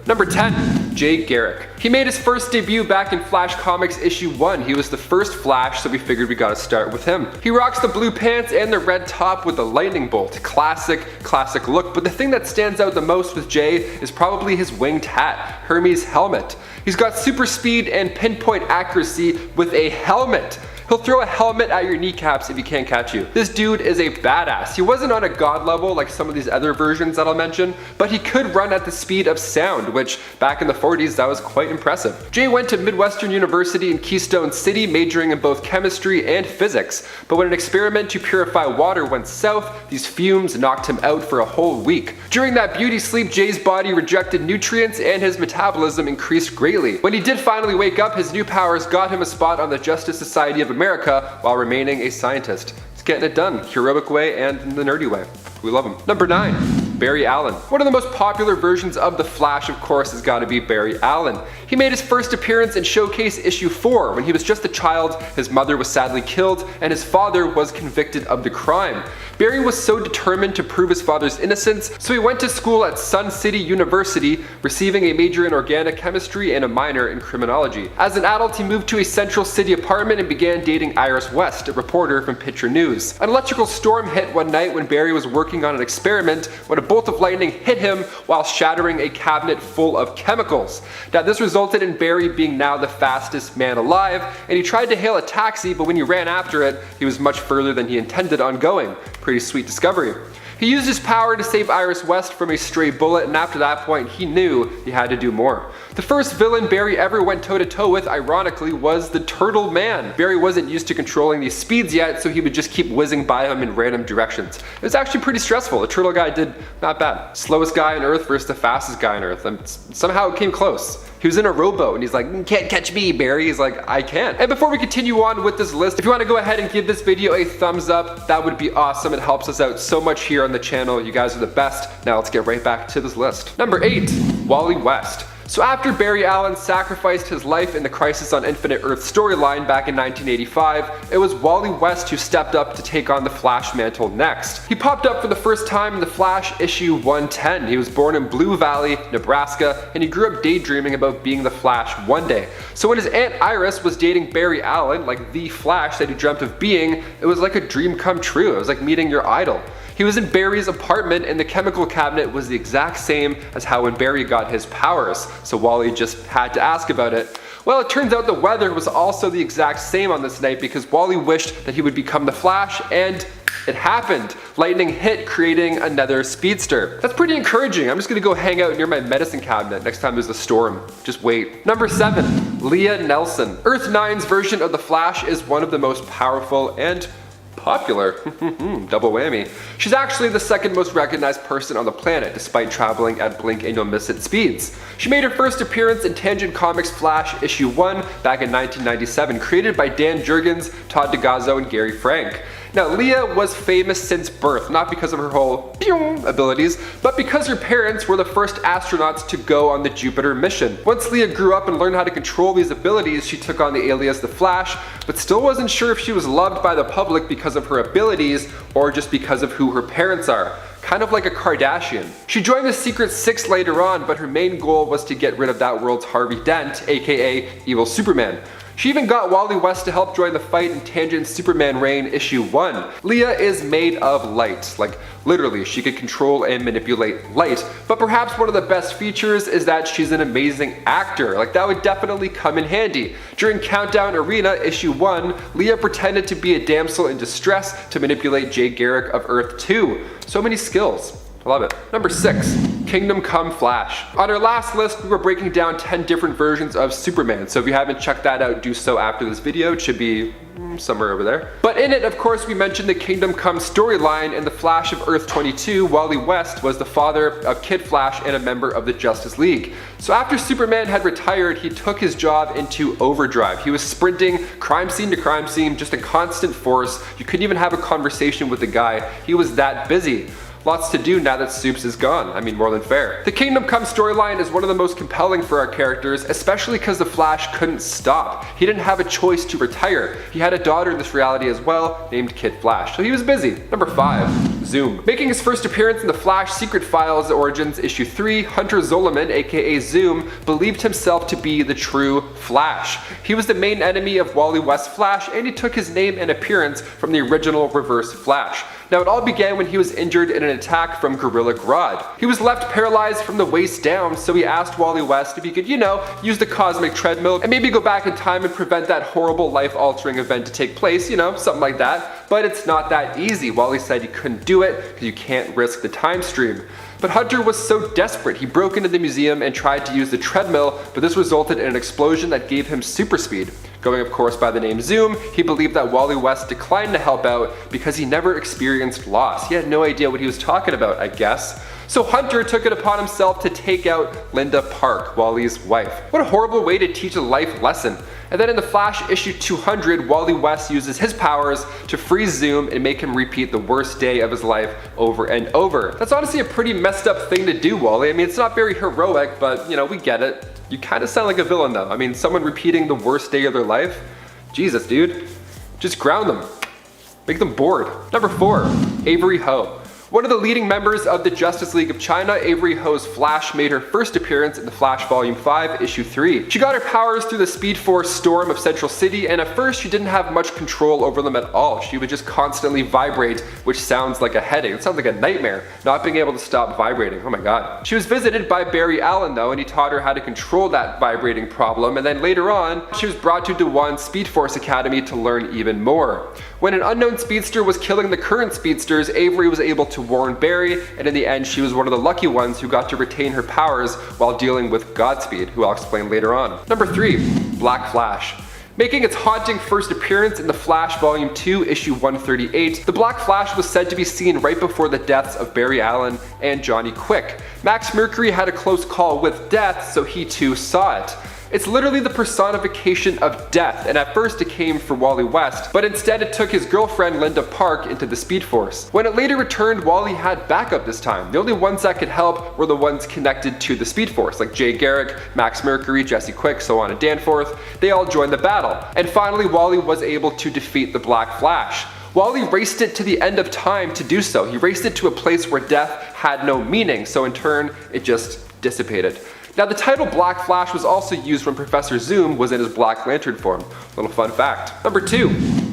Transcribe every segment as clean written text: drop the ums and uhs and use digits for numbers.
Number 10. Jay Garrick. He made his first debut back in Flash Comics issue 1. He was the first Flash, so we figured we gotta start with him. He rocks the blue pants and the red top with a lightning bolt. Classic look, but the thing that stands out the most with Jay is probably his winged hat, Hermes' helmet. He's got super speed and pinpoint accuracy with a helmet. He'll throw a helmet at your kneecaps if he can't catch you. This dude is a badass. He wasn't on a god level like some of these other versions that I'll mention, but he could run at the speed of sound, which back in the 40s, that was quite impressive. Jay went to Midwestern University in Keystone City, majoring in both chemistry and physics, but when an experiment to purify water went south, these fumes knocked him out for a whole week. During that beauty sleep, Jay's body rejected nutrients and his metabolism increased greatly. When he did finally wake up, his new powers got him a spot on the Justice Society of America while remaining a scientist. He's getting it done, heroic way and in the nerdy way. We love him. Number 9. Barry Allen. One of the most popular versions of the Flash, of course, has got to be Barry Allen. He made his first appearance in Showcase issue 4. When he was just a child, his mother was sadly killed and his father was convicted of the crime. Barry was so determined to prove his father's innocence, so he went to school at Sun City University, receiving a major in organic chemistry and a minor in criminology. As an adult, he moved to a Central City apartment and began dating Iris West, a reporter from Picture News. An electrical storm hit one night when Barry was working on an experiment when a bolt of lightning hit him while shattering a cabinet full of chemicals. Now this resulted in Barry being now the fastest man alive, and he tried to hail a taxi, but when he ran after it, he was much further than he intended on going. Pretty sweet discovery. He used his power to save Iris West from a stray bullet, and after that point he knew he had to do more. The first villain Barry ever went toe-to-toe with, ironically, was the Turtle Man. Barry wasn't used to controlling these speeds yet, so he would just keep whizzing by him in random directions. It was actually pretty stressful. The Turtle guy did not bad. Slowest guy on Earth versus the fastest guy on Earth, and somehow it came close. He was in a rowboat and he's like, "You can't catch me, Barry." He's like, "I can." And before we continue on with this list, if you want to go ahead and give this video a thumbs up, that would be awesome. It helps us out so much here on the channel. You guys are the best. Now let's get right back to this list. Number 8. Wally West. So after Barry Allen sacrificed his life in the Crisis on Infinite Earth storyline back in 1985, it was Wally West who stepped up to take on the Flash mantle next. He popped up for the first time in the Flash issue 110. He was born in Blue Valley, Nebraska, and he grew up daydreaming about being the Flash one day. So when his Aunt Iris was dating Barry Allen, like the Flash that he dreamt of being, it was like a dream come true. It was like meeting your idol. He was in Barry's apartment and the chemical cabinet was the exact same as how when Barry got his powers, so Wally just had to ask about it. Well, it turns out the weather was also the exact same on this night because Wally wished that he would become the Flash, and it happened. Lightning hit, creating another speedster. That's pretty encouraging. I'm just gonna go hang out near my medicine cabinet next time there's a storm. Just wait. Number 7. Leah Nelson. Earth 9's version of the Flash is one of the most powerful and popular. Double whammy. She's actually the second most recognized person on the planet, despite traveling at blink and you'll miss it speeds. She made her first appearance in Tangent Comics Flash issue 1 back in 1997, created by Dan Jurgens, Todd DeGazzo, and Gary Frank. Now, Leah was famous since birth, not because of her whole abilities, but because her parents were the first astronauts to go on the Jupiter mission. Once Leah grew up and learned how to control these abilities, she took on the alias The Flash, but still wasn't sure if she was loved by the public because of her abilities or just because of who her parents are. Kind of like a Kardashian. She joined the Secret Six later on, but her main goal was to get rid of that world's Harvey Dent, aka Evil Superman. She even got Wally West to help join the fight in Tangent's Superman Reign issue 1. Leah is made of light, like literally she could control and manipulate light, but perhaps one of the best features is that she's an amazing actor. Like that would definitely come in handy. During Countdown Arena issue 1, Leah pretended to be a damsel in distress to manipulate Jay Garrick of Earth 2. So many skills. I love it. Number 6. Kingdom Come Flash. On our last list, we were breaking down 10 different versions of Superman, so if you haven't checked that out, do so after this video. It should be somewhere over there. But in it, of course, we mentioned the Kingdom Come storyline. In the Flash of Earth 22, Wally West was the father of Kid Flash and a member of the Justice League. So after Superman had retired, he took his job into overdrive. He was sprinting crime scene to crime scene, just a constant force. You couldn't even have a conversation with the guy. He was that busy. Lots to do now that Supes is gone. I mean, more than fair. The Kingdom Come storyline is one of the most compelling for our characters, especially because the Flash couldn't stop. He didn't have a choice to retire. He had a daughter in this reality as well, named Kid Flash, so he was busy. Number 5. Zoom. Making his first appearance in the Flash Secret Files Origins issue 3, Hunter Zolomon, aka Zoom, believed himself to be the true Flash. He was the main enemy of Wally West's Flash, and he took his name and appearance from the original Reverse Flash. Now it all began when he was injured in an attack from Gorilla Grodd. He was left paralyzed from the waist down, so he asked Wally West if he could, use the cosmic treadmill and maybe go back in time and prevent that horrible life-altering event to take place, something like that. But it's not that easy. Wally said he couldn't do it because you can't risk the time stream. But Hunter was so desperate, he broke into the museum and tried to use the treadmill, but this resulted in an explosion that gave him super speed. Going of course by the name Zoom, he believed that Wally West declined to help out because he never experienced loss. He had no idea what he was talking about, I guess. So Hunter took it upon himself to take out Linda Park, Wally's wife. What a horrible way to teach a life lesson. And then in the Flash issue 200, Wally West uses his powers to freeze Zoom and make him repeat the worst day of his life over and over. That's honestly a pretty messed up thing to do, Wally. I mean, it's not very heroic, but we get it. You kind of sound like a villain though. I mean, someone repeating the worst day of their life? Jesus, dude. Just ground them. Make them bored. Number 4, Avery Ho. One of the leading members of the Justice League of China, Avery Ho's Flash made her first appearance in the Flash Volume 5, Issue 3. She got her powers through the Speed Force storm of Central City, and at first she didn't have much control over them at all. She would just constantly vibrate, which sounds like a headache. It sounds like a nightmare, not being able to stop vibrating. Oh my god. She was visited by Barry Allen though, and he taught her how to control that vibrating problem, and then later on, she was brought to DeWan's Speed Force Academy to learn even more. When an unknown speedster was killing the current speedsters, Avery was able to warn Barry, and in the end she was one of the lucky ones who got to retain her powers while dealing with Godspeed, who I'll explain later on. Number 3, Black Flash. Making its haunting first appearance in the Flash Volume 2, Issue 138, the Black Flash was said to be seen right before the deaths of Barry Allen and Johnny Quick. Max Mercury had a close call with death, so he too saw it. It's literally the personification of death, and at first it came for Wally West, but instead it took his girlfriend Linda Park into the Speed Force. When it later returned, Wally had backup this time. The only ones that could help were the ones connected to the Speed Force, like Jay Garrick, Max Mercury, Jesse Quick, so on and Danforth. They all joined the battle, and finally Wally was able to defeat the Black Flash. Wally raced it to the end of time to do so. He raced it to a place where death had no meaning, so in turn it just dissipated. Now the title Black Flash was also used when Professor Zoom was in his Black Lantern form. Little fun fact. Number 2,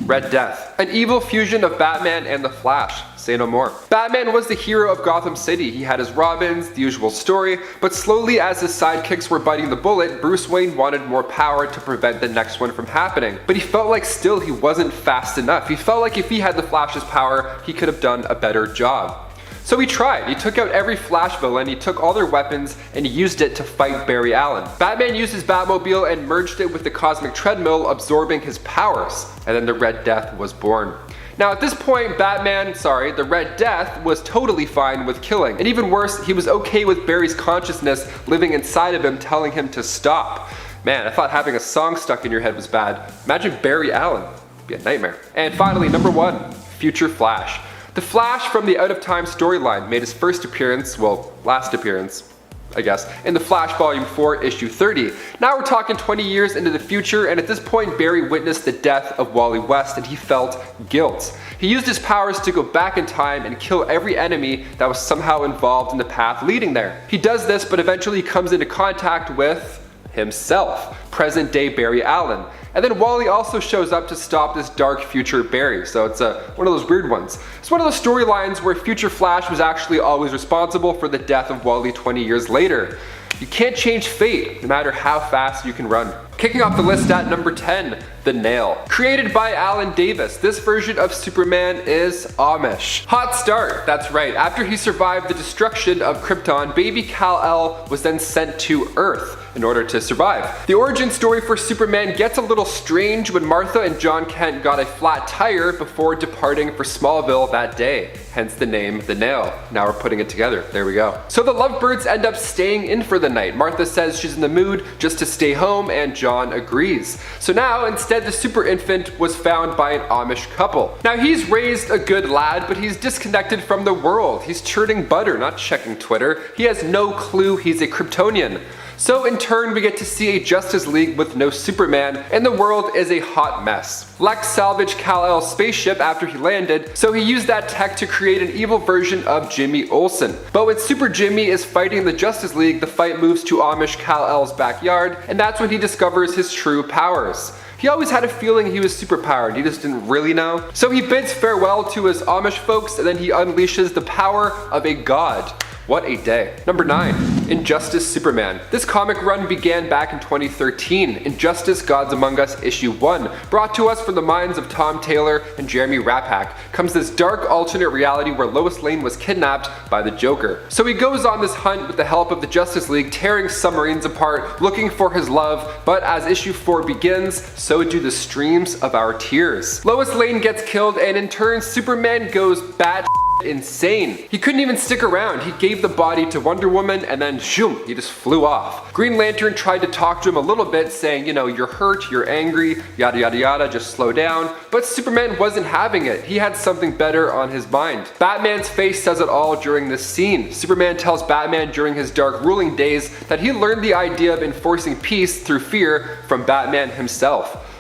Red Death. An evil fusion of Batman and the Flash. Say no more. Batman was the hero of Gotham City. He had his Robins, the usual story, but slowly as his sidekicks were biting the bullet, Bruce Wayne wanted more power to prevent the next one from happening. But he felt like still he wasn't fast enough. He felt like if he had the Flash's power, he could have done a better job. So he tried. He took out every Flash villain, he took all their weapons, and he used it to fight Barry Allen. Batman used his Batmobile and merged it with the cosmic treadmill, absorbing his powers, and then the Red Death was born. Now at this point, the Red Death was totally fine with killing. And even worse, he was okay with Barry's consciousness living inside of him, telling him to stop. Man, I thought having a song stuck in your head was bad. Imagine Barry Allen. It'd be a nightmare. And finally, number 1, Future Flash. The Flash from the Out of Time storyline made his first appearance, last appearance, I guess, in the Flash Volume 4, Issue 30. Now we're talking 20 years into the future, and at this point Barry witnessed the death of Wally West and he felt guilt. He used his powers to go back in time and kill every enemy that was somehow involved in the path leading there. He does this, but eventually he comes into contact with himself, present day Barry Allen. And then Wally also shows up to stop this dark future Barry, so it's one of those weird ones. It's one of those storylines where Future Flash was actually always responsible for the death of Wally 20 years later. You can't change fate, no matter how fast you can run. Kicking off the list at number 10, The Nail. Created by Alan Davis, this version of Superman is Amish. Hot start, that's right. After he survived the destruction of Krypton, baby Kal-El was then sent to Earth in order to survive. The origin story for Superman gets a little strange when Martha and John Kent got a flat tire before departing for Smallville that day. Hence the name The Nail. Now we're putting it together. There we go. So the lovebirds end up staying in for the night. Martha says she's in the mood just to stay home, and John agrees. So now instead the super infant was found by an Amish couple. Now he's raised a good lad, but he's disconnected from the world. He's churning butter, not checking Twitter. He has no clue he's a Kryptonian. So in turn, we get to see a Justice League with no Superman, and the world is a hot mess. Lex salvaged Kal-El's spaceship after he landed, so he used that tech to create an evil version of Jimmy Olsen. But when Super Jimmy is fighting the Justice League, the fight moves to Amish Kal-El's backyard, and that's when he discovers his true powers. He always had a feeling he was superpowered, he just didn't really know. So he bids farewell to his Amish folks, and then he unleashes the power of a god. What a day. Number 9. Injustice Superman. This comic run began back in 2013. Injustice Gods Among Us issue 1. Brought to us from the minds of Tom Taylor and Jeremy Rapak, comes this dark alternate reality where Lois Lane was kidnapped by the Joker. So he goes on this hunt with the help of the Justice League, tearing submarines apart, looking for his love, but as issue 4 begins, so do the streams of our tears. Lois Lane gets killed, and in turn, Superman goes bat insane. He couldn't even stick around. He gave the body to Wonder Woman and then shoom, he just flew off. Green Lantern tried to talk to him a little bit, saying, you know, you're hurt, you're angry, yada yada yada, just slow down. But Superman wasn't having it. He had something better on his mind. Batman's face says it all during this scene. Superman tells Batman during his dark ruling days that he learned the idea of enforcing peace through fear from Batman himself.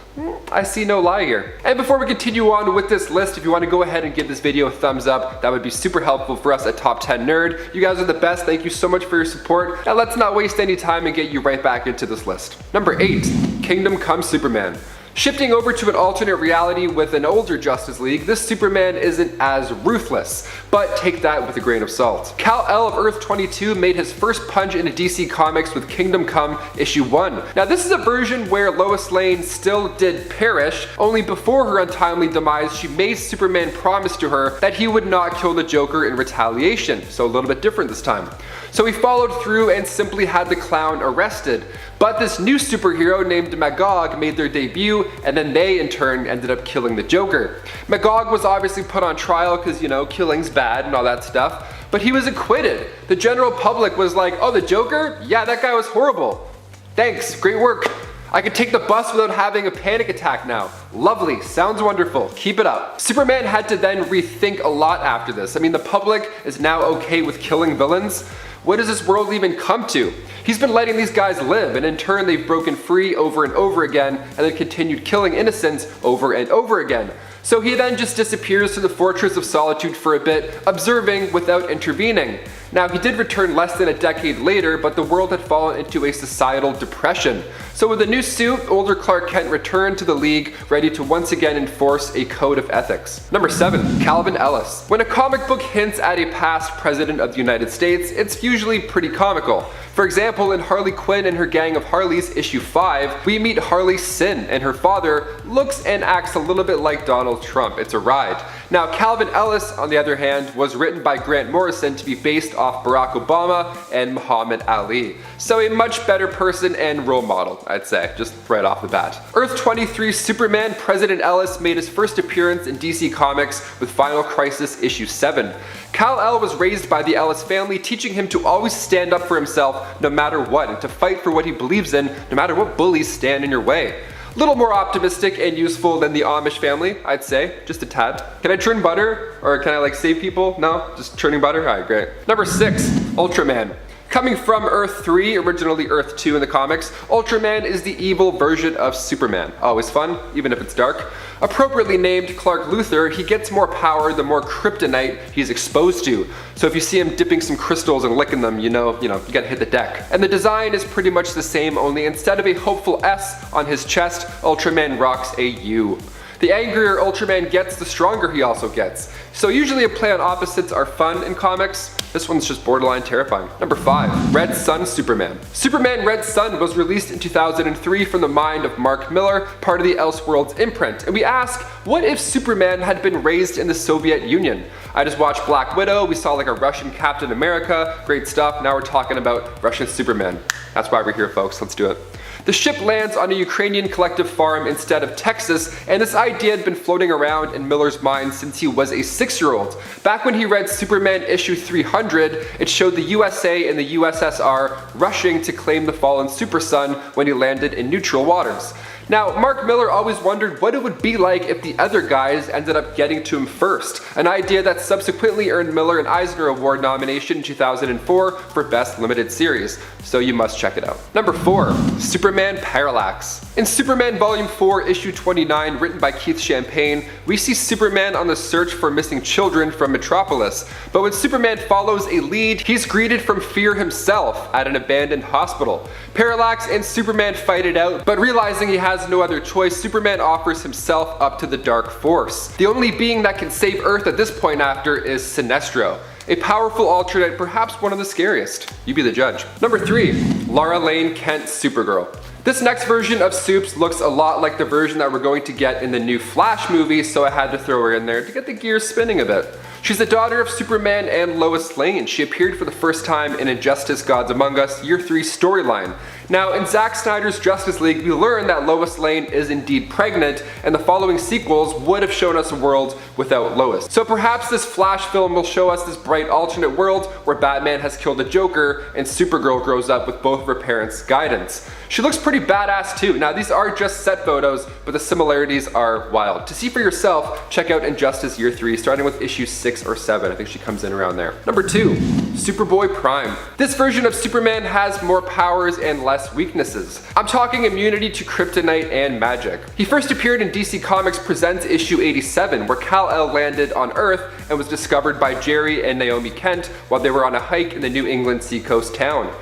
I see no lie here. And before we continue on with this list, if you want to go ahead and give this video a thumbs up, that would be super helpful for us at Top 10 Nerd. You guys are the best. Thank you so much for your support. Now let's not waste any time and get you right back into this list. Number 8. Kingdom Come Superman. Shifting over to an alternate reality with an older Justice League, this Superman isn't as ruthless, but take that with a grain of salt. Kal-El of Earth 22 made his first punch into DC Comics with Kingdom Come issue 1. Now this is a version where Lois Lane still did perish, only before her untimely demise she made Superman promise to her that he would not kill the Joker in retaliation, so a little bit different this time. So he followed through and simply had the clown arrested. But this new superhero named Magog made their debut, and then they in turn ended up killing the Joker. Magog was obviously put on trial because, you know, killing's bad and all that stuff, but he was acquitted. The general public was like, oh, the Joker? Yeah, that guy was horrible. Thanks, great work. I could take the bus without having a panic attack now. Lovely, sounds wonderful, keep it up. Superman had to then rethink a lot after this. I mean, the public is now okay with killing villains. What does this world even come to? He's been letting these guys live, and in turn they've broken free over and over again, and then continued killing innocents over and over again. So he then just disappears to the Fortress of Solitude for a bit, observing without intervening. Now he did return less than a decade later, but the world had fallen into a societal depression. So with a new suit, older Clark Kent returned to the League, ready to once again enforce a code of ethics. Number 7. Calvin Ellis. When a comic book hints at a past president of the United States, it's usually pretty comical. For example, in Harley Quinn and Her Gang of Harleys issue 5, we meet Harley Sin, and her father looks and acts a little bit like Donald Trump. It's a ride. Now Calvin Ellis, on the other hand, was written by Grant Morrison to be based off Barack Obama and Muhammad Ali. So a much better person and role model, I'd say, just right off the bat. Earth 23 Superman President Ellis made his first appearance in DC Comics with Final Crisis issue 7. Kal-El was raised by the Ellis family, teaching him to always stand up for himself no matter what, and to fight for what he believes in no matter what bullies stand in your way. Little more optimistic and useful than the Amish family, I'd say, just a tad. Can I churn butter? Or can I like save people? No? Just churning butter? Alright, great. Number 6, Ultraman. Coming from Earth 3, originally Earth 2 in the comics, Ultraman is the evil version of Superman. Always fun, even if it's dark. Appropriately named Clark Luthor, he gets more power the more kryptonite he's exposed to. So if you see him dipping some crystals and licking them, you know, you gotta hit the deck. And the design is pretty much the same, only instead of a hopeful S on his chest, Ultraman rocks a U. The angrier Ultraman gets, the stronger he also gets. So usually a play on opposites are fun in comics. This one's just borderline terrifying. Number 5, Red Sun Superman. Superman Red Sun was released in 2003 from the mind of Mark Millar, part of the Elseworlds imprint. And we ask, what if Superman had been raised in the Soviet Union? I just watched Black Widow, we saw like a Russian Captain America, great stuff. Now we're talking about Russian Superman. That's why we're here, folks, let's do it. The ship lands on a Ukrainian collective farm instead of Texas, and this idea had been floating around in Millar's mind since he was a 6-year-old. Back when he read Superman issue 300, it showed the USA and the USSR rushing to claim the fallen Super Sun when he landed in neutral waters. Now, Mark Millar always wondered what it would be like if the other guys ended up getting to him first, an idea that subsequently earned Millar an Eisner Award nomination in 2004 for Best Limited Series, so you must check it out. Number 4. Superman Parallax. In Superman Volume 4, Issue 29, written by Keith Champagne, we see Superman on the search for missing children from Metropolis, but when Superman follows a lead, he's greeted from fear himself at an abandoned hospital. Parallax and Superman fight it out, but realizing he has no other choice, Superman offers himself up to the Dark Force. The only being that can save Earth at this point after is Sinestro, a powerful alternate, perhaps one of the scariest. You be the judge. Number 3. Lara Lane Kent Supergirl. This next version of Supes looks a lot like the version that we're going to get in the new Flash movie, so I had to throw her in there to get the gears spinning a bit. She's the daughter of Superman and Lois Lane. She appeared for the first time in Injustice Gods Among Us Year 3 storyline. Now, in Zack Snyder's Justice League, we learn that Lois Lane is indeed pregnant, and the following sequels would have shown us a world without Lois. So perhaps this Flash film will show us this bright alternate world where Batman has killed the Joker and Supergirl grows up with both of her parents' guidance. She looks pretty badass too. Now, these are just set photos, but the similarities are wild. To see for yourself, check out Injustice Year 3, starting with issue 6 or 7. I think she comes in around there. Number 2. Superboy Prime. This version of Superman has more powers and less weaknesses. I'm talking immunity to kryptonite and magic. He first appeared in DC Comics Presents issue 87, where Kal-El landed on Earth and was discovered by Jerry and Naomi Kent while they were on a hike in the New England seacoast town.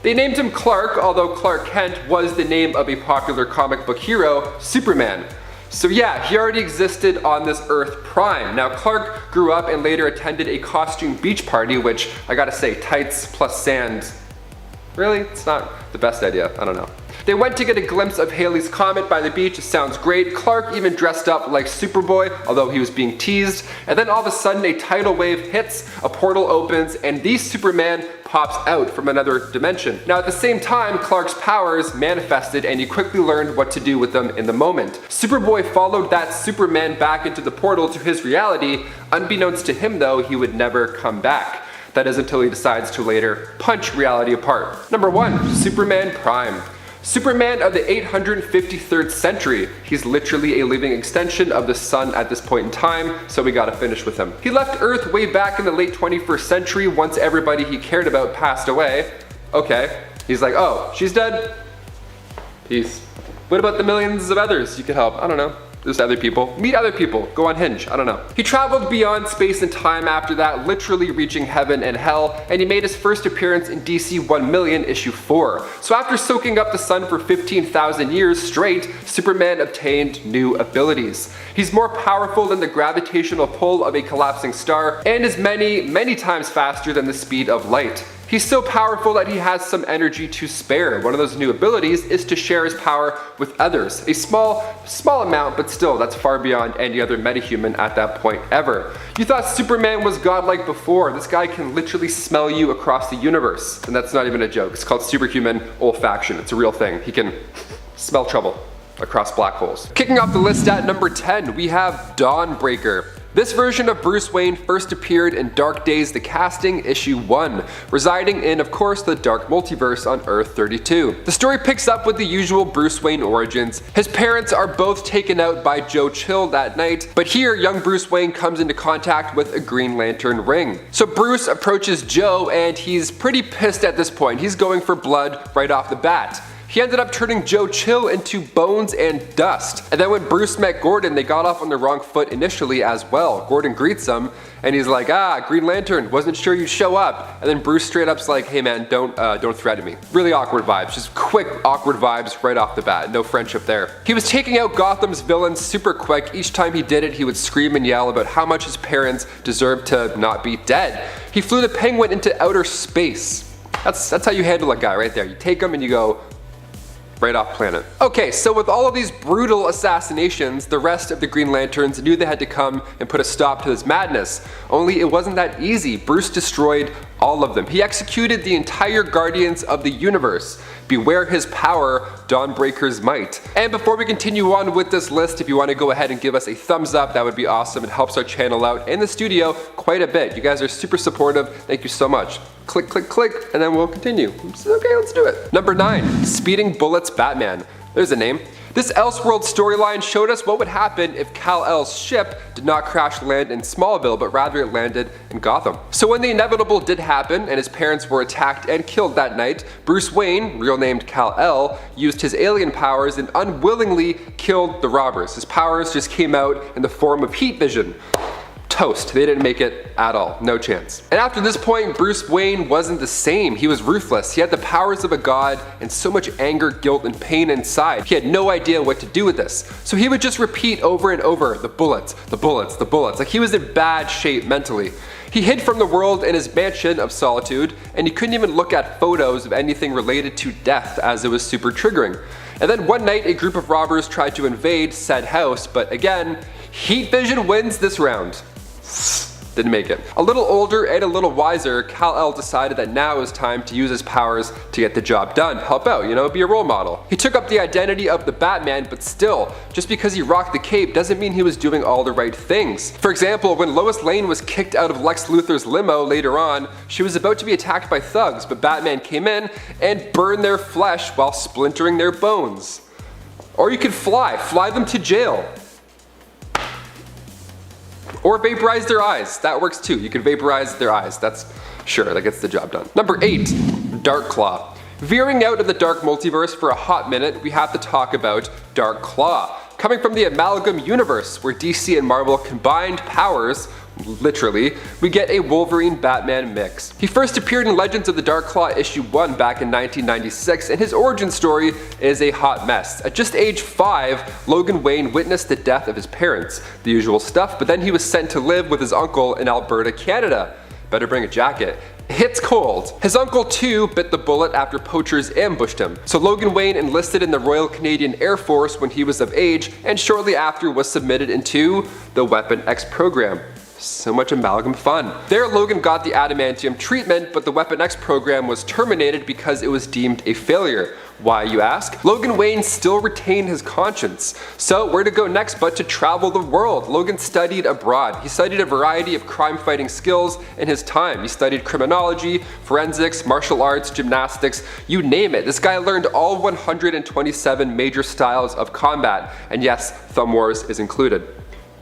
They named him Clark, although Clark Kent was the name of a popular comic book hero, Superman. So yeah, he already existed on this Earth Prime. Now, Clark grew up and later attended a costume beach party, which I gotta say, tights plus sand, really? It's not the best idea, I don't know. They went to get a glimpse of Halley's Comet by the beach. It sounds great. Clark even dressed up like Superboy, although he was being teased. And then all of a sudden a tidal wave hits, a portal opens, and the Superman pops out from another dimension. Now at the same time, Clark's powers manifested and he quickly learned what to do with them in the moment. Superboy followed that Superman back into the portal to his reality. Unbeknownst to him though, he would never come back. That is until he decides to later punch reality apart. Number 1. Superman Prime. Superman of the 853rd century. He's literally a living extension of the sun at this point in time, so we gotta finish with him. He left Earth way back in the late 21st century once everybody he cared about passed away. Okay, he's like, oh, she's dead? Peace. What about the millions of others you could help? I don't know. There's other people. Meet other people. Go on Hinge. I don't know. He traveled beyond space and time after that, literally reaching heaven and hell, and he made his first appearance in DC 1 Million issue 4. So after soaking up the sun for 15,000 years straight, Superman obtained new abilities. He's more powerful than the gravitational pull of a collapsing star, and is many, many times faster than the speed of light. He's so powerful that he has some energy to spare. One of those new abilities is to share his power with others. A small amount, but still, that's far beyond any other metahuman at that point ever. You thought Superman was godlike before. This guy can literally smell you across the universe. And that's not even a joke. It's called superhuman olfaction. It's a real thing. He can smell trouble across black holes. Kicking off the list at number 10, we have Dawnbreaker. This version of Bruce Wayne first appeared in Dark Days The Casting, issue 1, residing in, of course, the dark multiverse on Earth 32. The story picks up with the usual Bruce Wayne origins. His parents are both taken out by Joe Chill that night, but here young Bruce Wayne comes into contact with a Green Lantern ring. So Bruce approaches Joe and he's pretty pissed at this point. He's going for blood right off the bat. He ended up turning Joe Chill into bones and dust. And then when Bruce met Gordon, they got off on the wrong foot initially as well. Gordon greets him and he's like, Green Lantern, wasn't sure you'd show up. And then Bruce straight up's like, hey man, don't threaten me. Really awkward vibes, just quick awkward vibes right off the bat. No friendship there. He was taking out Gotham's villains super quick. Each time he did it, he would scream and yell about how much his parents deserved to not be dead. He flew the Penguin into outer space. That's how you handle a guy right there. You take him and you go, right off planet. Okay, so with all of these brutal assassinations, the rest of the Green Lanterns knew they had to come and put a stop to this madness. Only it wasn't that easy. Bruce destroyed all of them. He executed the entire Guardians of the Universe. Beware his power, Dawnbreaker's might. And before we continue on with this list, if you want to go ahead and give us a thumbs up, that would be awesome. It helps our channel out and the studio quite a bit. You guys are super supportive. Thank you so much. Click, click, click, and then we'll continue. Okay, let's do it. Number 9, Speeding Bullets Batman. There's a name. This Elseworld storyline showed us what would happen if Kal-El's ship did not crash land in Smallville, but rather it landed in Gotham. So when the inevitable did happen and his parents were attacked and killed that night, Bruce Wayne, real named Kal-El, used his alien powers and unwillingly killed the robbers. His powers just came out in the form of heat vision. Toast. They didn't make it at all. No chance. And after this point, Bruce Wayne wasn't the same. He was ruthless. He had the powers of a god and so much anger, guilt, and pain inside. He had no idea what to do with this. So he would just repeat over and over, the bullets, the bullets, the bullets. Like he was in bad shape mentally. He hid from the world in his mansion of solitude, and he couldn't even look at photos of anything related to death as it was super triggering. And then one night, a group of robbers tried to invade said house, but again, heat vision wins this round. Didn't make it. A little older and a little wiser, Kal-El decided that now is time to use his powers to get the job done. Help out, you know, be a role model. He took up the identity of the Batman, but still, just because he rocked the cape doesn't mean he was doing all the right things. For example, when Lois Lane was kicked out of Lex Luthor's limo later on, she was about to be attacked by thugs, but Batman came in and burned their flesh while splintering their bones. Or you could fly them to jail. Or vaporize their eyes. That works too. You can vaporize their eyes. That's sure, that gets the job done. Number 8, Darkclaw. Veering out of the dark multiverse for a hot minute, we have to talk about Darkclaw. Coming from the Amalgam universe, where DC and Marvel combined powers, literally, we get a Wolverine-Batman mix. He first appeared in Legends of the Darkclaw issue 1 back in 1996, and his origin story is a hot mess. At just age 5, Logan Wayne witnessed the death of his parents. The usual stuff, but then he was sent to live with his uncle in Alberta, Canada. Better bring a jacket. It's cold. His uncle too bit the bullet after poachers ambushed him. So Logan Wayne enlisted in the Royal Canadian Air Force when he was of age, and shortly after was submitted into the Weapon X program. So much amalgam fun. There Logan got the adamantium treatment, but the Weapon X program was terminated because it was deemed a failure. Why, you ask? Logan Wayne still retained his conscience. So where to go next but to travel the world? Logan studied abroad. He studied a variety of crime fighting skills in his time. He studied criminology, forensics, martial arts, gymnastics, you name it. This guy learned all 127 major styles of combat. And yes, Thumb Wars is included.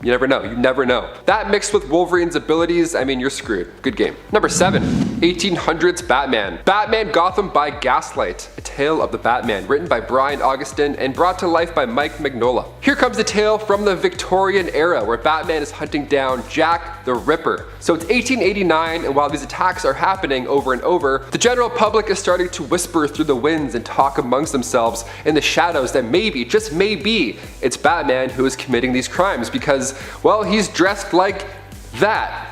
You never know, you never know. That mixed with Wolverine's abilities, I mean, you're screwed. Good game. Number 7, 1800s Batman. Batman Gotham by Gaslight, a tale of the Batman, written by Brian Augustin and brought to life by Mike Mignola. Here comes the tale from the Victorian era, where Batman is hunting down Jack the Ripper. So it's 1889, and while these attacks are happening over and over, the general public is starting to whisper through the winds and talk amongst themselves in the shadows that maybe, just maybe, it's Batman who is committing these crimes because, well, he's dressed like that.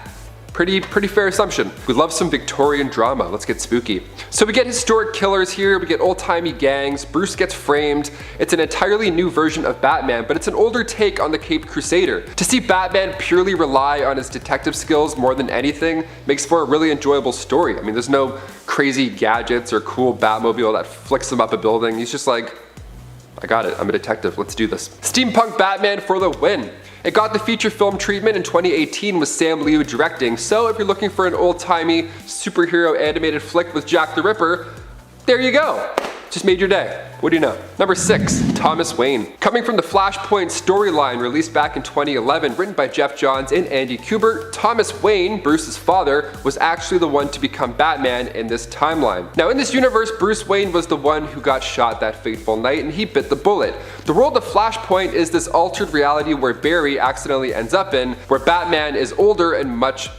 Pretty fair assumption. We love some Victorian drama. Let's get spooky. So we get historic killers here, we get old-timey gangs, Bruce gets framed. It's an entirely new version of Batman, but it's an older take on the Caped Crusader. To see Batman purely rely on his detective skills more than anything makes for a really enjoyable story. I mean, there's no crazy gadgets or cool Batmobile that flicks him up a building. He's just like, I got it, I'm a detective, let's do this. Steampunk Batman for the win. It got the feature film treatment in 2018 with Sam Liu directing, so if you're looking for an old-timey superhero animated flick with Jack the Ripper, there you go. Just made your day. What do you know? Number 6, Thomas Wayne. Coming from the Flashpoint storyline released back in 2011, written by Jeff Johns and Andy Kubert, Thomas Wayne, Bruce's father, was actually the one to become Batman in this timeline. Now in this universe, Bruce Wayne was the one who got shot that fateful night and he bit the bullet. The world of Flashpoint is this altered reality where Barry accidentally ends up in, where Batman is older and much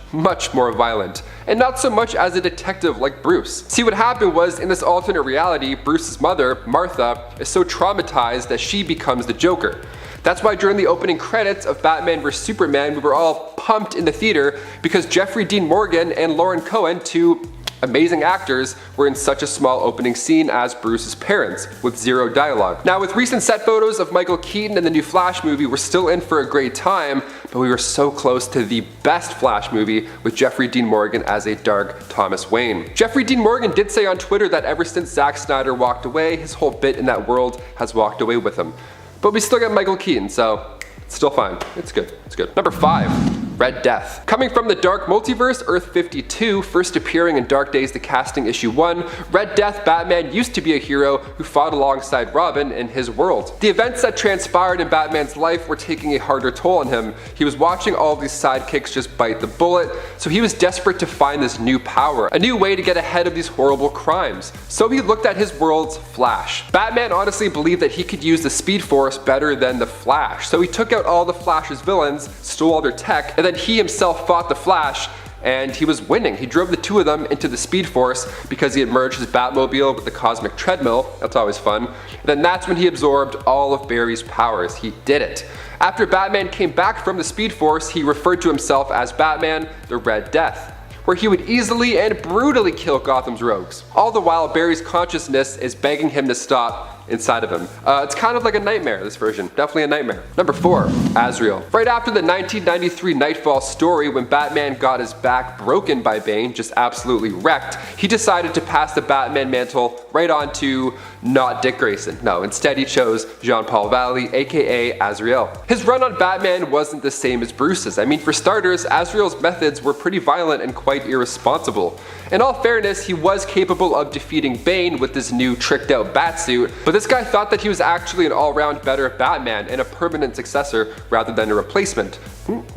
more violent. And not so much as a detective like Bruce. See, what happened was, in this alternate reality, Bruce's mother, Martha, is so traumatized that she becomes the Joker. That's why during the opening credits of Batman vs Superman, we were all pumped in the theater because Jeffrey Dean Morgan and Lauren Cohen, two amazing actors, were in such a small opening scene as Bruce's parents, with zero dialogue. Now with recent set photos of Michael Keaton in the new Flash movie, we're still in for a great time, but we were so close to the best Flash movie with Jeffrey Dean Morgan as a dark Thomas Wayne. Jeffrey Dean Morgan did say on Twitter that ever since Zack Snyder walked away, his whole bit in that world has walked away with him. But we still got Michael Keaton, so it's still fine. It's good. It's good. Number 5. Red Death. Coming from the Dark Multiverse, Earth 52, first appearing in Dark Days The Casting Issue 1, Red Death Batman used to be a hero who fought alongside Robin in his world. The events that transpired in Batman's life were taking a harder toll on him. He was watching all of these sidekicks just bite the bullet, so he was desperate to find this new power, a new way to get ahead of these horrible crimes. So he looked at his world's Flash. Batman honestly believed that he could use the Speed Force better than the Flash, so he took out all the Flash's villains, stole all their tech, and then he himself fought the Flash, and he was winning. He drove the two of them into the Speed Force because he had merged his Batmobile with the Cosmic Treadmill. That's always fun. And then that's when he absorbed all of Barry's powers. He did it. After Batman came back from the Speed Force, he referred to himself as Batman, the Red Death, where he would easily and brutally kill Gotham's rogues. All the while, Barry's consciousness is begging him to stop inside of him. It's kind of like a nightmare, this version. Definitely a nightmare. Number 4, AZRAEL. Right after the 1993 Nightfall story, when Batman got his back broken by Bane, just absolutely wrecked, he decided to pass the Batman mantle right on to not Dick Grayson. No, instead he chose Jean-Paul Valley, aka AZRAEL. His run on Batman wasn't the same as Bruce's. I mean, for starters, AZRAEL's methods were pretty violent and quite irresponsible. In all fairness, he was capable of defeating Bane with this new tricked out batsuit, but this guy thought that he was actually an all-round better Batman and a permanent successor rather than a replacement.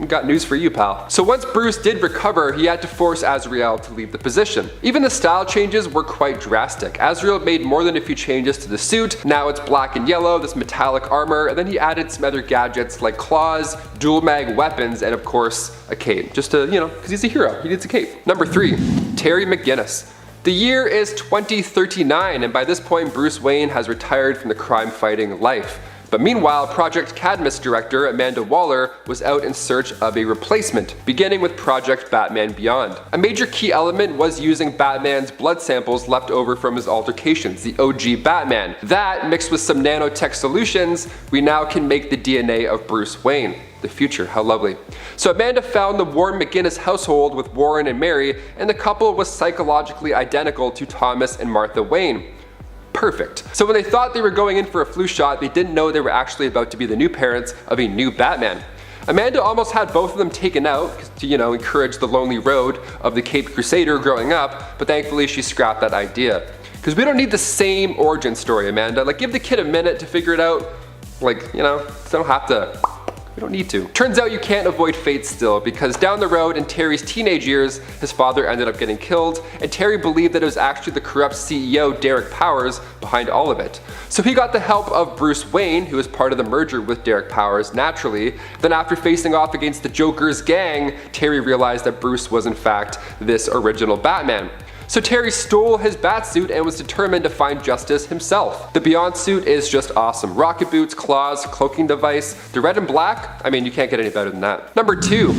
Got news for you, pal. So once Bruce did recover, he had to force AZRAEL to leave the position. Even the style changes were quite drastic. AZRAEL made more than a few changes to the suit. Now it's black and yellow, this metallic armor, and then he added some other gadgets like claws, dual mag weapons, and of course, a cape. Just to, you know, because he's a hero, he needs a cape. Number 3, Terry McGinnis. The year is 2039, and by this point Bruce Wayne has retired from the crime-fighting life. But meanwhile, Project Cadmus director Amanda Waller was out in search of a replacement, beginning with Project Batman Beyond. A major key element was using Batman's blood samples left over from his altercations, the OG Batman. That, mixed with some nanotech solutions, we now can make the DNA of Bruce Wayne. The future, how lovely. So Amanda found the Warren McGinnis household with Warren and Mary, and the couple was psychologically identical to Thomas and Martha Wayne. Perfect. So when they thought they were going in for a flu shot, they didn't know they were actually about to be the new parents of a new Batman. Amanda almost had both of them taken out to, you know, encourage the lonely road of the Caped Crusader growing up, but thankfully she scrapped that idea. Because we don't need the same origin story, Amanda. Like, give the kid a minute to figure it out. Like, you know, they don't have to. We don't need to. Turns out you can't avoid fate still, because down the road in Terry's teenage years, his father ended up getting killed, and Terry believed that it was actually the corrupt CEO Derek Powers behind all of it. So he got the help of Bruce Wayne, who was part of the merger with Derek Powers naturally. Then after facing off against the Joker's gang, Terry realized that Bruce was in fact this original Batman. So Terry stole his batsuit and was determined to find justice himself. The Beyond suit is just awesome. Rocket boots, claws, cloaking device. The red and black, I mean, you can't get any better than that. Number 2,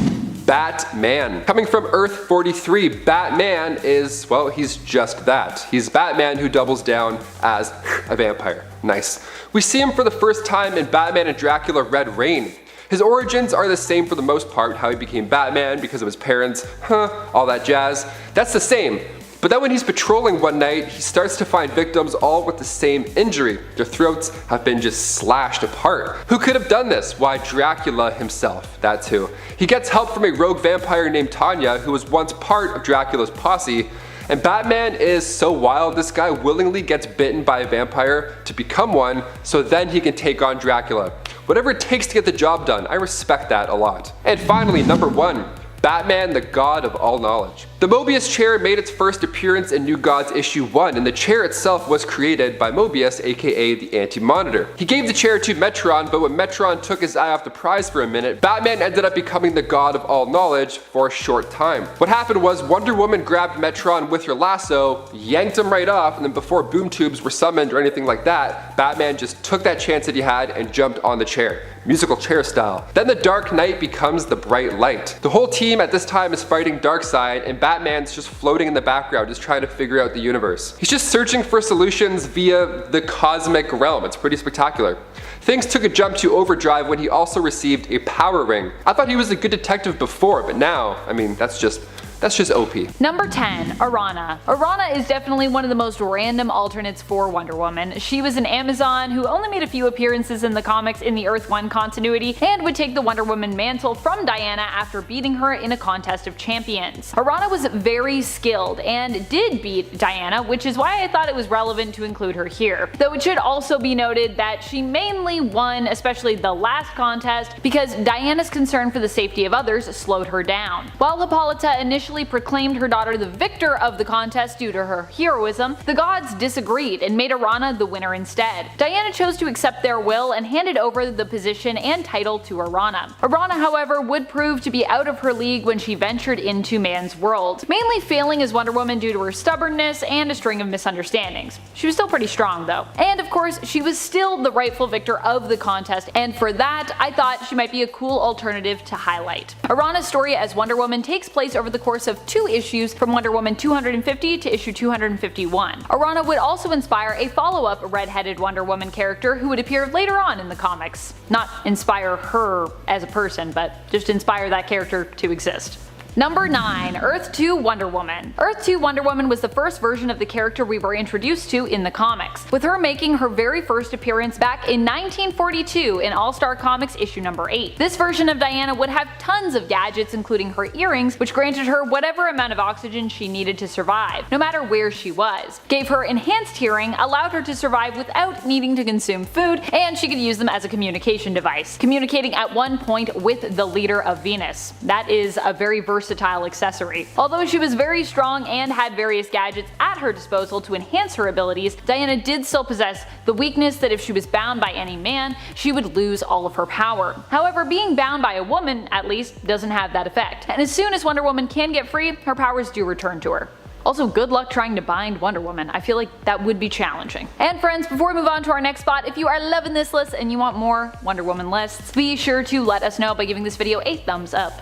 Batman. Coming from Earth 43, Batman is, well, he's just that. He's Batman who doubles down as a vampire. Nice. We see him for the first time in Batman and Dracula Red Reign. His origins are the same for the most part, how he became Batman because of his parents, all that jazz. That's the same. But then when he's patrolling one night, he starts to find victims all with the same injury. Their throats have been just slashed apart. Who could have done this? Why, Dracula himself, that's who. He gets help from a rogue vampire named Tanya, who was once part of Dracula's posse. And Batman is so wild, this guy willingly gets bitten by a vampire to become one, so then he can take on Dracula. Whatever it takes to get the job done, I respect that a lot. And finally, number 1. Batman, the God of all knowledge. The Mobius chair made its first appearance in New Gods issue 1, and the chair itself was created by Mobius, aka the Anti-Monitor. He gave the chair to Metron, but when Metron took his eye off the prize for a minute, Batman ended up becoming the God of all knowledge for a short time. What happened was Wonder Woman grabbed Metron with her lasso, yanked him right off, and then before boom tubes were summoned or anything like that, Batman just took that chance that he had and jumped on the chair. Musical chair style. Then the Dark Knight becomes the bright light. The whole team at this time is fighting Darkseid, and Batman's just floating in the background, just trying to figure out the universe. He's just searching for solutions via the cosmic realm. It's pretty spectacular. Things took a jump to overdrive when he also received a power ring. I thought he was a good detective before, but now, I mean, that's just That's just OP. Number 10. ORANA. ORANA is definitely one of the most random alternates for Wonder Woman. She was an Amazon who only made a few appearances in the comics in the Earth 1 continuity and would take the Wonder Woman mantle from Diana after beating her in a contest of champions. ORANA was very skilled and did beat Diana, which is why I thought it was relevant to include her here. Though it should also be noted that she mainly won, especially the last contest, because Diana's concern for the safety of others slowed her down. While Hippolyta initially proclaimed her daughter the victor of the contest due to her heroism, the gods disagreed and made ORANA the winner instead. Diana chose to accept their will and handed over the position and title to ORANA. ORANA, however, would prove to be out of her league when she ventured into man's world, mainly failing as Wonder Woman due to her stubbornness and a string of misunderstandings. She was still pretty strong though. And of course, she was still the rightful victor of the contest, and for that, I thought she might be a cool alternative to highlight. ORANA's story as Wonder Woman takes place over the course of 2 issues from Wonder Woman 250 to issue 251. ORANA would also inspire a follow-up red-headed Wonder Woman character who would appear later on in the comics. Not inspire her as a person, but just inspire that character to exist. Number 9. Earth 2 Wonder Woman. Earth 2 Wonder Woman was the first version of the character we were introduced to in the comics, with her making her very first appearance back in 1942 in All-Star Comics issue number 8. This version of Diana would have tons of gadgets, including her earrings, which granted her whatever amount of oxygen she needed to survive, no matter where she was, gave her enhanced hearing, allowed her to survive without needing to consume food, and she could use them as a communication device, communicating at one point with the leader of Venus. That is a very versatile accessory. Although she was very strong and had various gadgets at her disposal to enhance her abilities, Diana did still possess the weakness that if she was bound by any man, she would lose all of her power. However, being bound by a woman, at least, doesn't have that effect, and as soon as Wonder Woman can get free, her powers do return to her. Also, good luck trying to bind Wonder Woman. I feel like that would be challenging. And friends, before we move on to our next spot, if you are loving this list and you want more Wonder Woman lists, be sure to let us know by giving this video a thumbs up.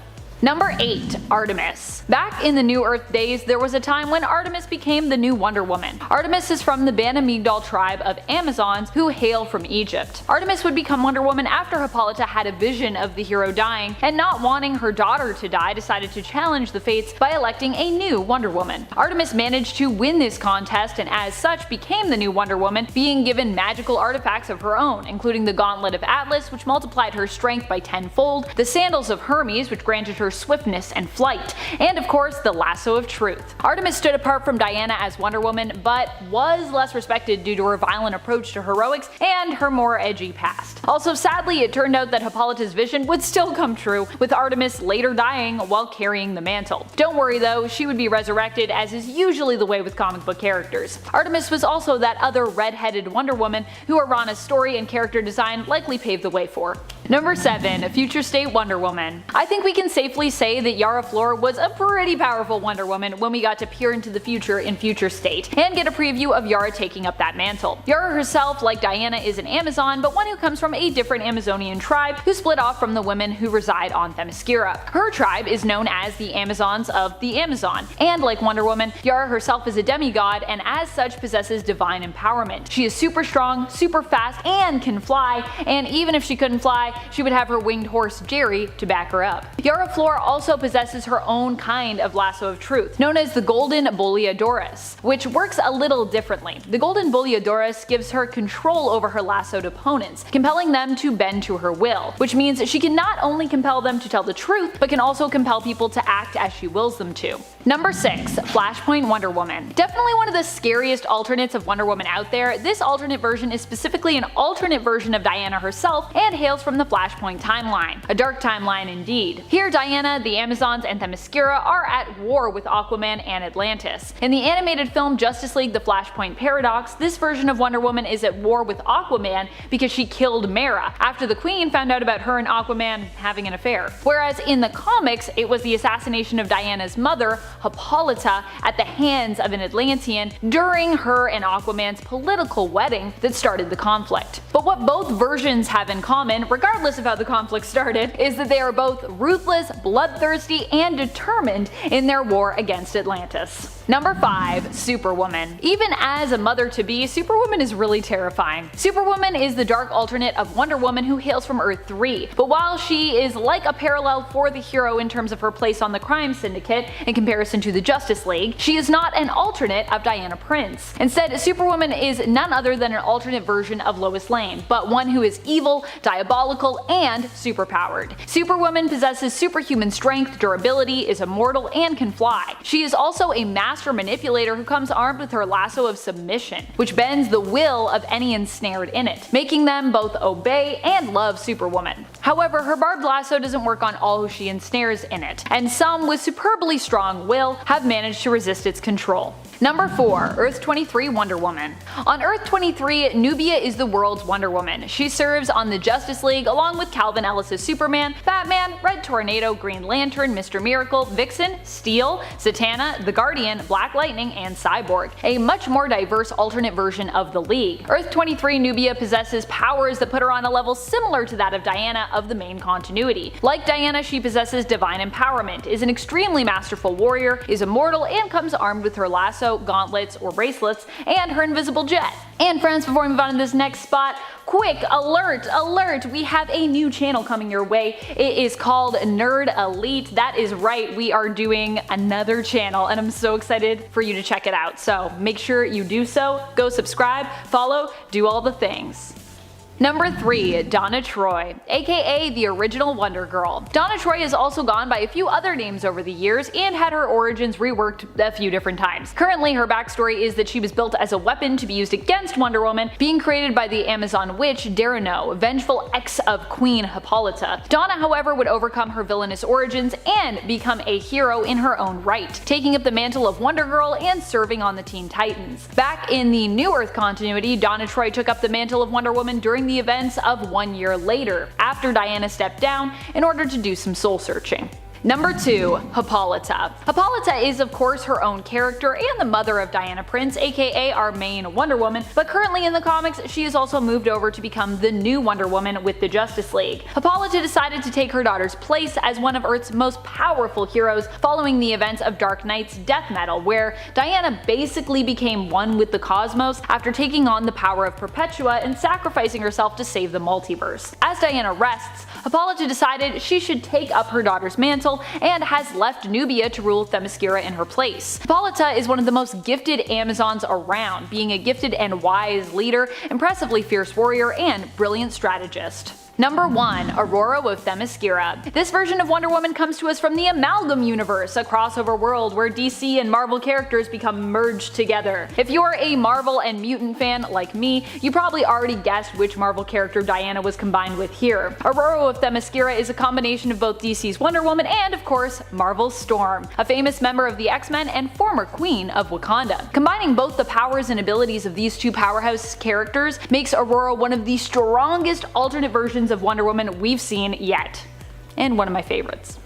Number 8. Artemis. Back in the New Earth days, there was a time when Artemis became the new Wonder Woman. Artemis is from the Bana Migdal tribe of Amazons who hail from Egypt. Artemis would become Wonder Woman after Hippolyta had a vision of the hero dying, and not wanting her daughter to die, decided to challenge the fates by electing a new Wonder Woman. Artemis managed to win this contest and as such became the new Wonder Woman, being given magical artifacts of her own, including the Gauntlet of Atlas, which multiplied her strength by 10-fold, the Sandals of Hermes, which granted her swiftness and flight, and of course the Lasso of Truth. Artemis stood apart from Diana as Wonder Woman, but was less respected due to her violent approach to heroics and her more edgy past. Also, sadly, it turned out that Hippolyta's vision would still come true, with Artemis later dying while carrying the mantle. Don't worry though, she would be resurrected, as is usually the way with comic book characters. Artemis was also that other red-headed Wonder Woman who ORANA's story and character design likely paved the way for. Number 7. Future State Wonder Woman. I think we can safely say that Yara Flor was a pretty powerful Wonder Woman when we got to peer into the future in Future State, and get a preview of Yara taking up that mantle. Yara herself, like Diana, is an Amazon, but one who comes from a different Amazonian tribe who split off from the women who reside on THEMYSCIRA. Her tribe is known as the Amazons of the Amazon, and like Wonder Woman, Yara herself is a demigod and as such possesses divine empowerment. She is super strong, super fast, and can fly, and even if she couldn't fly, she would have her winged horse Jerry to back her up. Yara Flor also possesses her own kind of Lasso of Truth, known as the Golden Boleadoris, which works a little differently. The Golden Boleadoris gives her control over her lassoed opponents, compelling them to bend to her will, which means she can not only compel them to tell the truth, but can also compel people to act as she wills them to. Number 6. Flashpoint Wonder Woman. Definitely one of the scariest alternates of Wonder Woman out there, this alternate version is specifically an alternate version of Diana herself and hails from the Flashpoint timeline. A dark timeline indeed. Here Diana, the Amazons, and THEMYSCIRA are at war with Aquaman and Atlantis. In the animated film Justice League The Flashpoint Paradox, this version of Wonder Woman is at war with Aquaman because she killed Mera, after the Queen found out about her and Aquaman having an affair. Whereas in the comics, it was the assassination of Diana's mother, Hippolyta, at the hands of an Atlantean during her and Aquaman's political wedding that started the conflict. But what both versions have in common, regardless of how the conflict started, is that they are both ruthless, bloodthirsty, and determined in their war against Atlantis. Number 5. Superwoman. Even as a mother-to-be, Superwoman is really terrifying. Superwoman is the dark alternate of Wonder Woman who hails from Earth 3, but while she is like a parallel for the hero in terms of her place on the crime syndicate in comparison to the Justice League, she is not an alternate of Diana Prince. Instead, Superwoman is none other than an alternate version of Lois Lane, but one who is evil, diabolical, and superpowered. Superwoman possesses superhuman strength, durability, is immortal, and can fly. She is also a master manipulator who comes armed with her lasso of submission, which bends the will of any ensnared in it, making them both obey and love Superwoman. However, her barbed lasso doesn't work on all who she ensnares in it, and some with superbly strong will have managed to resist its control. Number 4. Earth 23 Wonder Woman. On Earth 23, Nubia is the world's Wonder Woman. She serves on the Justice League along with Calvin Ellis' Superman, Batman, Red Tornado, Green Lantern, Mr. Miracle, Vixen, Steel, Zatanna, The Guardian, Black Lightning, and Cyborg, a much more diverse alternate version of the League. Earth 23 Nubia possesses powers that put her on a level similar to that of Diana of the main continuity. Like Diana, she possesses divine empowerment, is an extremely masterful warrior, is immortal, and comes armed with her lasso, gauntlets, or bracelets, and her invisible jet. And friends, before we move on to this next spot, quick alert, alert, we have a new channel coming your way. It is called Nerd Elite. That is right, we are doing another channel and I'm so excited for you to check it out. So make sure you do so, go subscribe, follow, do all the things. Number 3. Donna Troy, aka the original Wonder Girl. Donna Troy has also gone by a few other names over the years and had her origins reworked a few different times. Currently, her backstory is that she was built as a weapon to be used against Wonder Woman, being created by the Amazon witch Darano, vengeful ex of Queen Hippolyta. Donna, however, would overcome her villainous origins and become a hero in her own right, taking up the mantle of Wonder Girl and serving on the Teen Titans. Back in the New Earth continuity, Donna Troy took up the mantle of Wonder Woman during the events of 1 year later, after Diana stepped down in order to do some soul searching. Number 2. Hippolyta. Hippolyta is of course her own character and the mother of Diana Prince, aka our main Wonder Woman, but currently in the comics she has also moved over to become the new Wonder Woman with the Justice League. Hippolyta decided to take her daughter's place as one of Earth's most powerful heroes following the events of Dark Knight's death metal, where Diana basically became one with the cosmos after taking on the power of Perpetua and sacrificing herself to save the multiverse. As Diana rests, Hippolyta decided she should take up her daughter's mantle and has left Nubia to rule THEMYSCIRA in her place. Hippolyta is one of the most gifted Amazons around, being a gifted and wise leader, impressively fierce warrior, and brilliant strategist. Number 1. ORORO of THEMYSCIRA. This version of Wonder Woman comes to us from the Amalgam Universe, a crossover world where DC and Marvel characters become merged together. If you're a Marvel and Mutant fan like me, you probably already guessed which Marvel character Diana was combined with here. ORORO of THEMYSCIRA is a combination of both DC's Wonder Woman and, of course, Marvel's Storm, a famous member of the X-Men and former Queen of Wakanda. Combining both the powers and abilities of these two powerhouse characters makes ORORO one of the strongest alternate versions of Wonder Woman we've seen yet, and one of my favorites.